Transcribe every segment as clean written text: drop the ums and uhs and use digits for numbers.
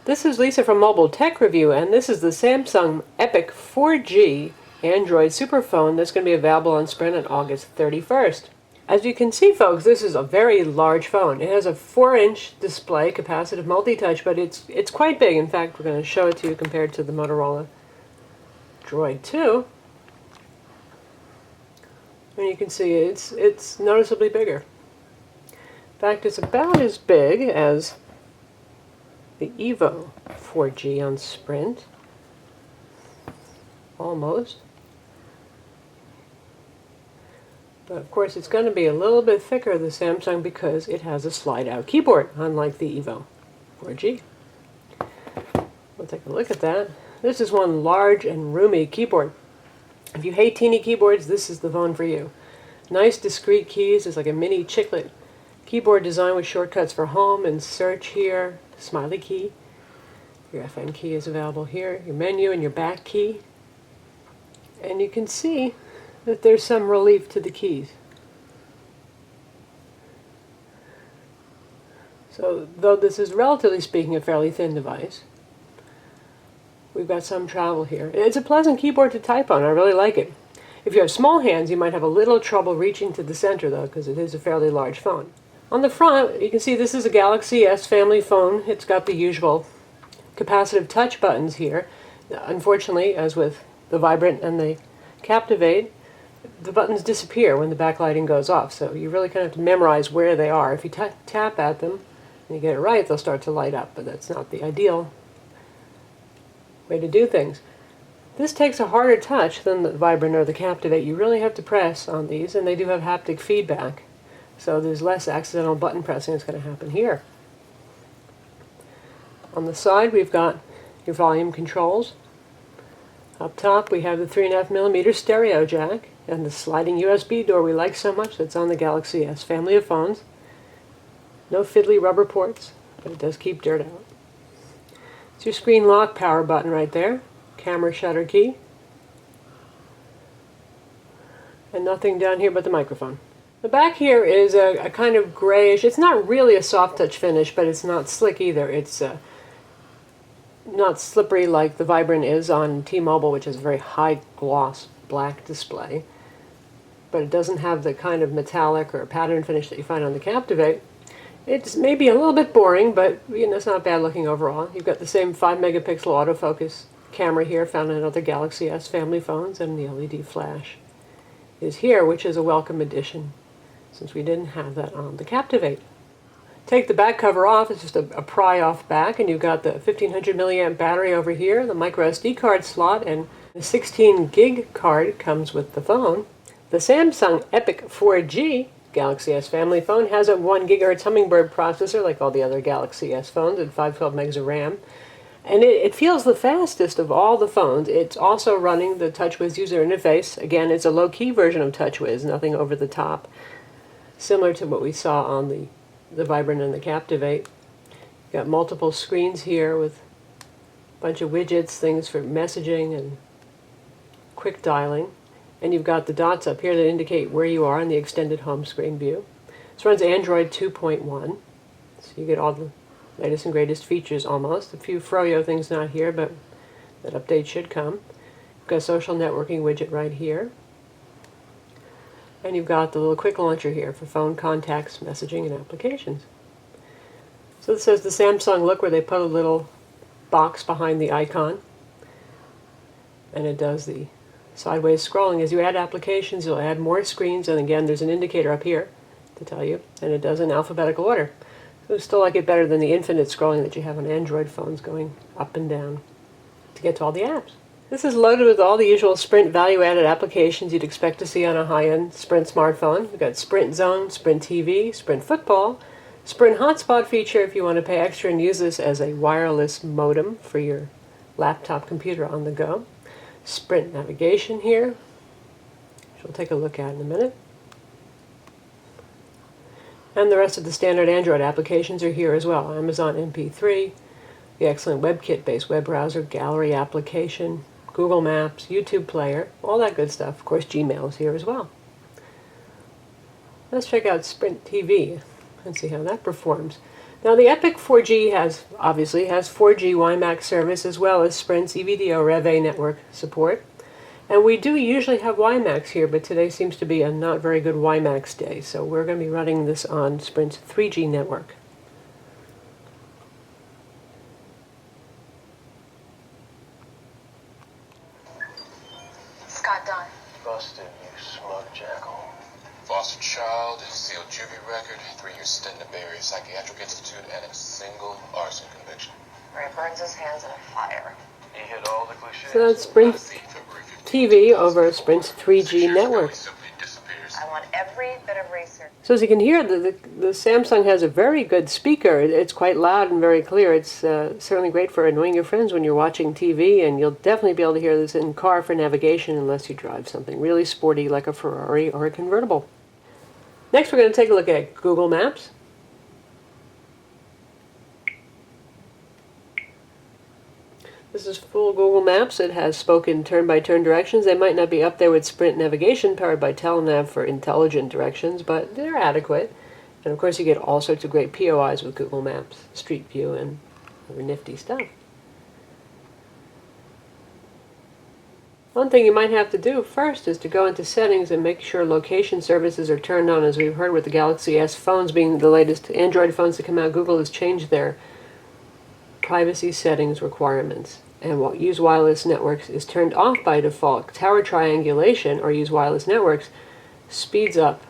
This is Lisa from Mobile Tech Review, and this is the Samsung Epic 4G Android Superphone that's going to be available on Sprint on August 31st. As you can see, folks, this is a very large phone. It has a 4-inch display, capacitive multi-touch, but it's quite big. In fact, we're going to show it to you compared to the Motorola Droid 2. And you can see it's noticeably bigger. In fact, it's about as big as the Evo 4G on Sprint. Almost. But of course it's going to be a little bit thicker, the Samsung, because it has a slide-out keyboard, unlike the Evo 4G. We'll take a look at that. This is one large and roomy keyboard. If you hate teeny keyboards, this is the phone for you. Nice discrete keys. It's like a mini chiclet keyboard design with shortcuts for home and search here. Smiley key. Your FN key is available here. Your menu and your back key. And you can see that there's some relief to the keys. So, though this is relatively speaking a fairly thin device, we've got some travel here. It's a pleasant keyboard to type on. I really like it. If you have small hands, you might have a little trouble reaching to the center, though, because it is a fairly large phone. On the front, you can see this is a Galaxy S family phone. It's got the usual capacitive touch buttons here. Unfortunately, as with the Vibrant and the Captivate, the buttons disappear when the backlighting goes off, so you really kind of have to memorize where they are. If you tap at them and you get it right, they'll start to light up, but that's not the ideal way to do things. This takes a harder touch than the Vibrant or the Captivate. You really have to press on these, and they do have haptic feedback, so there's less accidental button pressing that's going to happen here. On the side, we've got your volume controls. Up top, we have the 3.5mm stereo jack and the sliding USB door we like so much that's on the Galaxy S family of phones. No fiddly rubber ports, but it does keep dirt out. It's your screen lock power button right there. Camera shutter key. And nothing down here but the microphone. The back here is a kind of grayish. It's not really a soft touch finish, but it's not slick either. It's not slippery like the Vibrant is on T-Mobile, which is a very high gloss black display. But it doesn't have the kind of metallic or pattern finish that you find on the Captivate. It's maybe a little bit boring, but it's not bad looking overall. You've got the same 5-megapixel autofocus camera here found in other Galaxy S family phones, and the LED flash is here, which is a welcome addition since we didn't have that on the Captivate. Take the back cover off. It's just a pry off back, and you've got the 1500 milliamp battery over here, the micro SD card slot, and the 16 gig card comes with the phone. The Samsung Epic 4G Galaxy S family phone has a 1 GHz Hummingbird processor like all the other Galaxy S phones and 512 megs of RAM. And it feels the fastest of all the phones. It's also running the TouchWiz user interface. Again, it's a low-key version of TouchWiz, nothing over the top, similar to what we saw on the Vibrant and the Captivate. You've got multiple screens here with a bunch of widgets, things for messaging and quick dialing. And you've got the dots up here that indicate where you are in the extended home screen view. This runs Android 2.1, so you get all the latest and greatest features almost. A few Froyo things not here, but that update should come. You've got a social networking widget right here. And you've got the little quick launcher here for phone contacts, messaging, and applications. So this says the Samsung look, where they put a little box behind the icon. And it does the sideways scrolling. As you add applications, you'll add more screens, and again, there's an indicator up here to tell you, and it does in alphabetical order. So I still like it better than the infinite scrolling that you have on Android phones going up and down to get to all the apps. This is loaded with all the usual Sprint value-added applications you'd expect to see on a high-end Sprint smartphone. We've got Sprint Zone, Sprint TV, Sprint Football, Sprint Hotspot feature if you want to pay extra and use this as a wireless modem for your laptop computer on the go. Sprint Navigation here, which we'll take a look at in a minute. And the rest of the standard Android applications are here as well. Amazon MP3, the excellent WebKit-based web browser, gallery application, Google Maps, YouTube Player, all that good stuff. Of course, Gmail is here as well. Let's check out Sprint TV. and see how that performs. Now the Epic 4G obviously has 4G WiMAX service as well as Sprint's EVDO Rev-A network support. And we do usually have WiMAX here, but today seems to be a not very good WiMAX day, so we're going to be running this on Sprint's 3G network. Scott Dunn. Busted, you smug jackal. Foster child, sealed juvie record, 3-year stint in the Bay Area Psychiatric Institute, and a single arson conviction. Where he burns his hands in a fire. He hit all the cliches. So that's Sprint TV over Sprint's 3G network. I want every bit of research. So as you can hear, the Samsung has a very good speaker. It's quite loud and very clear. It's certainly great for annoying your friends when you're watching TV, and you'll definitely be able to hear this in car for navigation unless you drive something really sporty like a Ferrari or a convertible. Next, we're going to take a look at Google Maps. This is full Google Maps. It has spoken turn-by-turn directions. They might not be up there with Sprint navigation powered by Telenav for intelligent directions, but they're adequate. And of course you get all sorts of great POIs with Google Maps, Street View, and other nifty stuff. One thing you might have to do first is to go into settings and make sure location services are turned on. As we've heard with the Galaxy S phones being the latest Android phones to come out, Google has changed their privacy settings requirements, and what Use Wireless Networks is turned off by default. Tower triangulation, or Use Wireless Networks, speeds up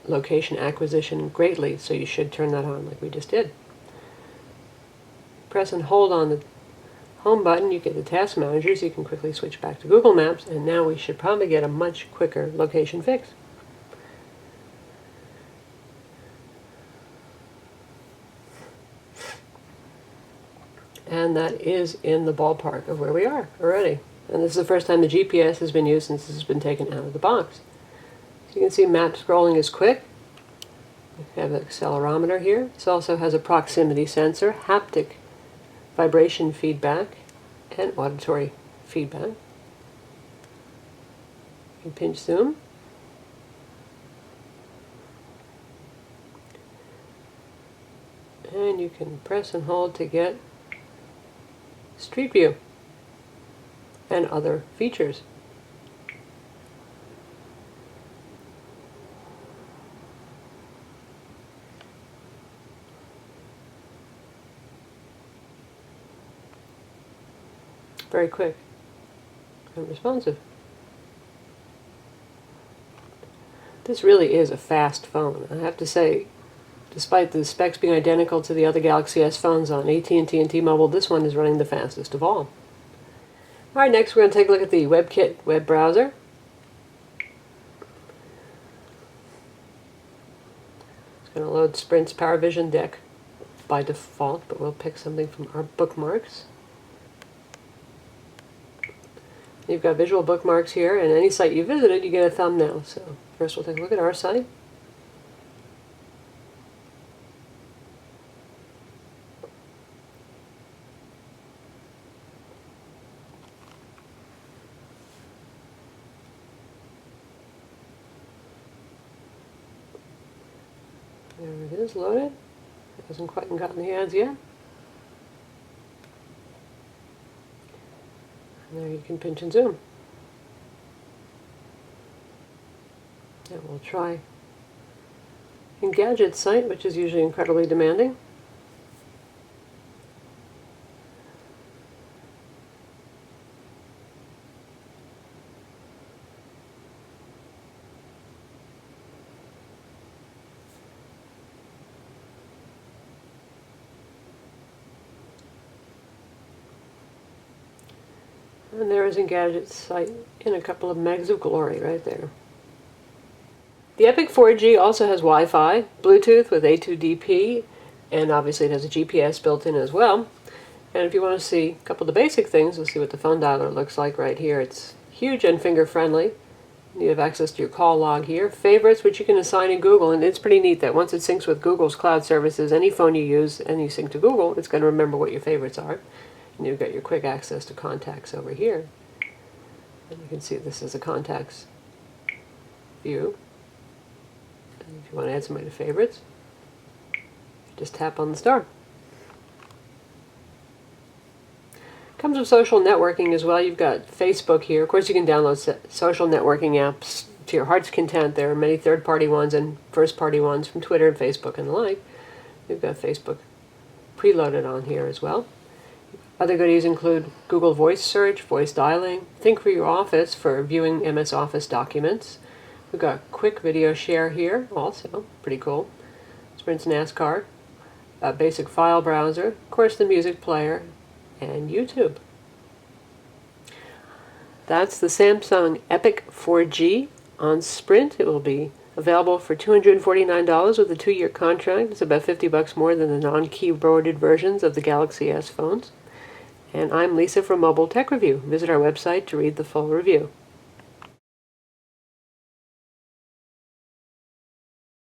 location acquisition greatly, so you should turn that on like we just did. Press and hold on the home button, you get the task manager, so you can quickly switch back to Google Maps, and now we should probably get a much quicker location fix. And that is in the ballpark of where we are already. And this is the first time the GPS has been used since this has been taken out of the box. So you can see map scrolling is quick. We have an accelerometer here. This also has a proximity sensor, haptic vibration feedback, and auditory feedback. You can pinch zoom. And you can press and hold to get Street View and other features. Very quick and responsive. This really is a fast phone. I have to say, despite the specs being identical to the other Galaxy S phones on AT&T and T-Mobile, this one is running the fastest of all. Alright, next we're going to take a look at the WebKit web browser. It's going to load Sprint's PowerVision deck by default, but we'll pick something from our bookmarks. You've got visual bookmarks here, and any site you visited, you get a thumbnail. So first we'll take a look at our site. There it is, loaded. It hasn't quite gotten the ads yet. And there you can pinch and zoom. And we'll try Engadget's site, which is usually incredibly demanding. And there is Engadget's site in a couple of megs of glory right there. The Epic 4G also has Wi-Fi, Bluetooth with A2DP, and obviously it has a GPS built in as well. And if you want to see a couple of the basic things, we'll see what the phone dialer looks like right here. It's huge and finger-friendly. You have access to your call log here. Favorites, which you can assign in Google, and it's pretty neat that once it syncs with Google's cloud services, any phone you use and you sync to Google, it's going to remember what your favorites are. And you've got your quick access to contacts over here. And you can see this is a contacts view. And if you want to add somebody to favorites, Just tap on the star. Comes with social networking as well. You've got Facebook here. Of course, you can download social networking apps to your heart's content. There are many third-party ones and first-party ones from Twitter and Facebook and the like. We've got Facebook preloaded on here as well. Other goodies include Google Voice Search, voice dialing, Think for Your Office for viewing MS Office documents. We've got Quick Video Share here also, pretty cool. Sprint's NASCAR, a basic file browser, of course the music player, and YouTube. That's the Samsung Epic 4G on Sprint. It will be available for $249 with a 2-year contract. It's about $50 more than the non-keyboarded versions of the Galaxy S phones. And I'm Lisa from Mobile Tech Review. Visit our website to read the full review.